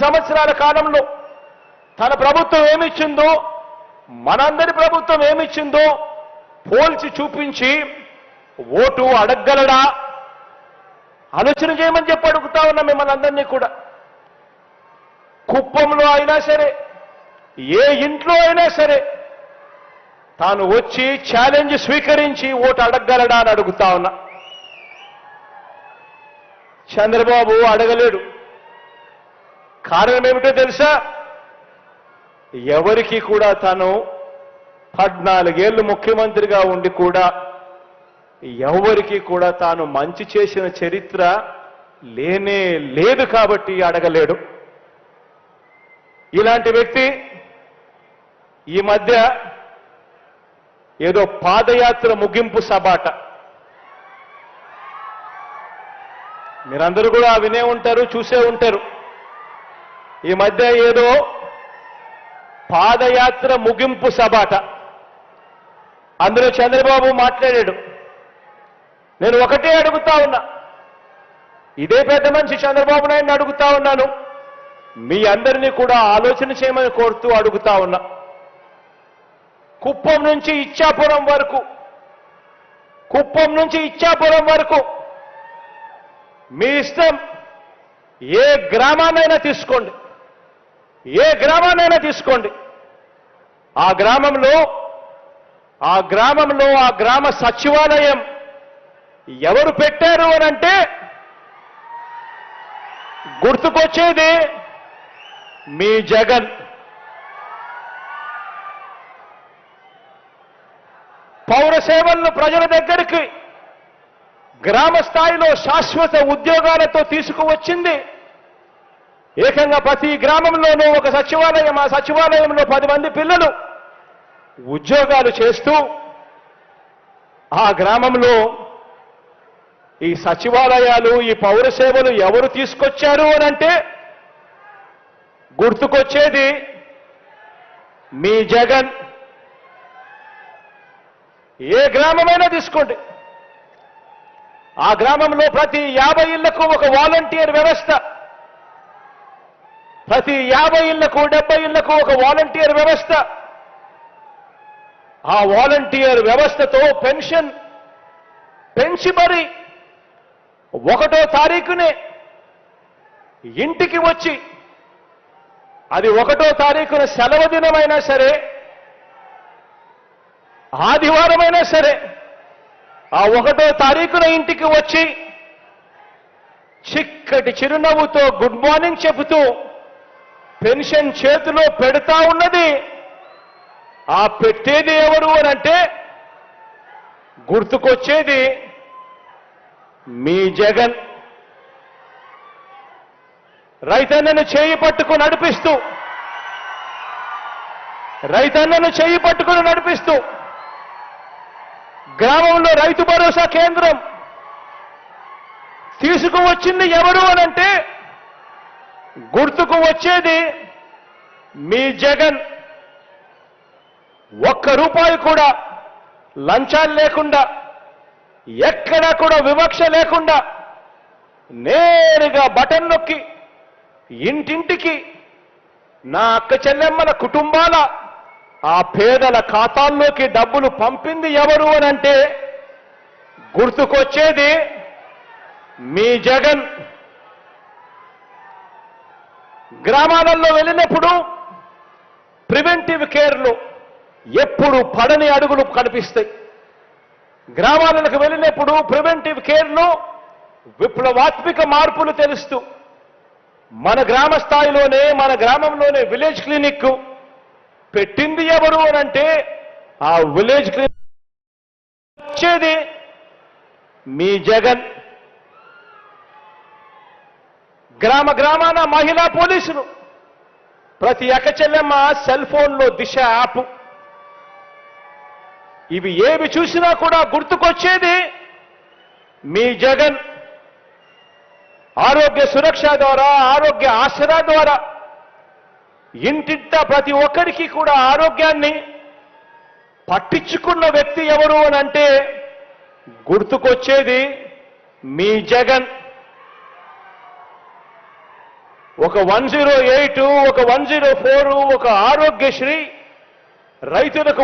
సంవత్సరాల కాలంలో తన ప్రభుత్వం ఏమిచ్చిందో, మనందరి ప్రభుత్వం ఏమిచ్చిందో పోల్చి చూపించి ఓటు అడగగలడా? ఆలోచన చేయమని చెప్పి అడుగుతా ఉన్నా మిమ్మల్ని అందరినీ కూడా. కుప్పంలో అయినా సరే, ఏ ఇంట్లో అయినా సరే తాను వచ్చి ఛాలెంజ్ స్వీకరించి ఓటు అడగగలడా అని అడుగుతా ఉన్నా. చంద్రబాబు అడగలేడు. కారణం ఏమిటో తెలుసా? ఎవరికి కూడా తాను 14 ఏళ్ళు ముఖ్యమంత్రిగా ఉండి కూడా ఎవరికి కూడా తాను మంచి చేసిన చరిత్ర లేనే లేదు కాబట్టి అడగలేడు. ఇలాంటి వ్యక్తి ఈ మధ్య ఏదో పాదయాత్ర ముగింపు సభాట, మీరందరూ కూడా వినే ఉంటారు, చూసే ఉంటారు. ఈ మధ్య ఏదో పాదయాత్ర ముగింపు సభాట, అందులో చంద్రబాబు మాట్లాడాడు. నేను ఒకటే అడుగుతా ఉన్నా, ఇదే పెద్ద మనిషి చంద్రబాబు నాయుడిని అడుగుతా ఉన్నాను, మీ అందరినీ కూడా ఆలోచన చేయమని కోరుతూ అడుగుతా ఉన్నా. కుప్పం నుంచి ఇచ్చాపురం వరకు మీ ఇష్టం, ఏ గ్రామాన్నైనా తీసుకోండి, ఆ గ్రామంలో ఆ గ్రామ సచివాలయం ఎవరు పెట్టారు అనంటే గుర్తుకొచ్చేది మీ జగన్. పౌర సేవలను ప్రజల దగ్గరికి గ్రామ స్థాయిలో శాశ్వత ఉద్యోగాలతో తీసుకువచ్చింది ఏకంగా ప్రతి గ్రామంలోనూ ఒక సచివాలయం. ఆ సచివాలయంలో 10 మంది పిల్లలు ఉద్యోగాలు చేస్తూ ఆ గ్రామంలో ఈ సచివాలయాలు, ఈ పౌర సేవలు ఎవరు తీసుకొచ్చారు అనంటే గుర్తుకొచ్చేది మీ జగన్. ఏ గ్రామమైనా తీసుకోండి, ఆ గ్రామంలో ప్రతి 50 ఇళ్లకు ఒక వాలంటీర్ వ్యవస్థ, ప్రతి 50 ఇళ్లకు 70 ఇళ్లకు ఒక వాలంటీర్ వ్యవస్థ. ఆ వాలంటీర్ వ్యవస్థతో పెన్షన్ పెంచి మరి 1వ తారీఖునే ఇంటికి వచ్చి, అది 1వ తారీఖున సెలవు దినమైనా సరే, ఆదివారమైనా సరే, ఆ 1వ తారీఖున ఇంటికి వచ్చి చిక్కటి చిరునవ్వుతో గుడ్ మార్నింగ్ చెబుతూ పెన్షన్ చేతిలో పెడతా ఉన్నది. ఆ పెట్టేది ఎవరు అనంటే గుర్తుకొచ్చేది మీ జగన్. రైతన్నను చేయి పట్టుకుని నడిపిస్తూ గ్రామంలో రైతు భరోసా కేంద్రం తీసుకువచ్చింది ఎవరు అనంటే గుర్తుకు వచ్చేది మీ జగన్. ₹1 కూడా లంచాలు లేకుండా, ఎక్కడా కూడా వివక్ష లేకుండా నేరుగా బటన్ నొక్కి ఇంటింటికి నా అక్క చెల్లెమ్మల కుటుంబాల ఆ పేదల ఖాతాల్లోకి డబ్బులు పంపింది ఎవరు అనంటే గుర్తుకొచ్చేది మీ జగన్. గ్రామాలలో వెళ్ళినప్పుడు ప్రివెంటివ్ కేర్లో ఎప్పుడు పడని అడుగులు కనిపిస్తాయి. గ్రామాలకు వెళ్ళినప్పుడు ప్రివెంటివ్ కేర్లో విప్లవాత్మక మార్పులు తెలుస్తూ మన గ్రామ స్థాయిలోనే, మన గ్రామంలోనే విలేజ్ క్లినిక్ పెట్టింది ఎవరు అనంటే ఆ విలేజ్ క్లినిక్ వచ్చేది మీ జగన్. గ్రామాన మహిళా పోలీసులు, ప్రతి అక్క చెల్లెమ్మ సెల్ ఫోన్లో దిశ యాప్, ఇవి ఏవి చూసినా కూడా గుర్తుకొచ్చేది మీ జగన్. ఆరోగ్య సురక్ష ద్వారా, ఆరోగ్య ఆసరా ద్వారా ఇంటింటా ప్రతి ఒక్కరికి కూడా ఆరోగ్యాన్ని పట్టించుకున్న వ్యక్తి ఎవరు అనంటే గుర్తుకొచ్చేది మీ జగన్. ఒక 108, ఒక 104, ఒక ఆరోగ్యశ్రీ, రైతులకు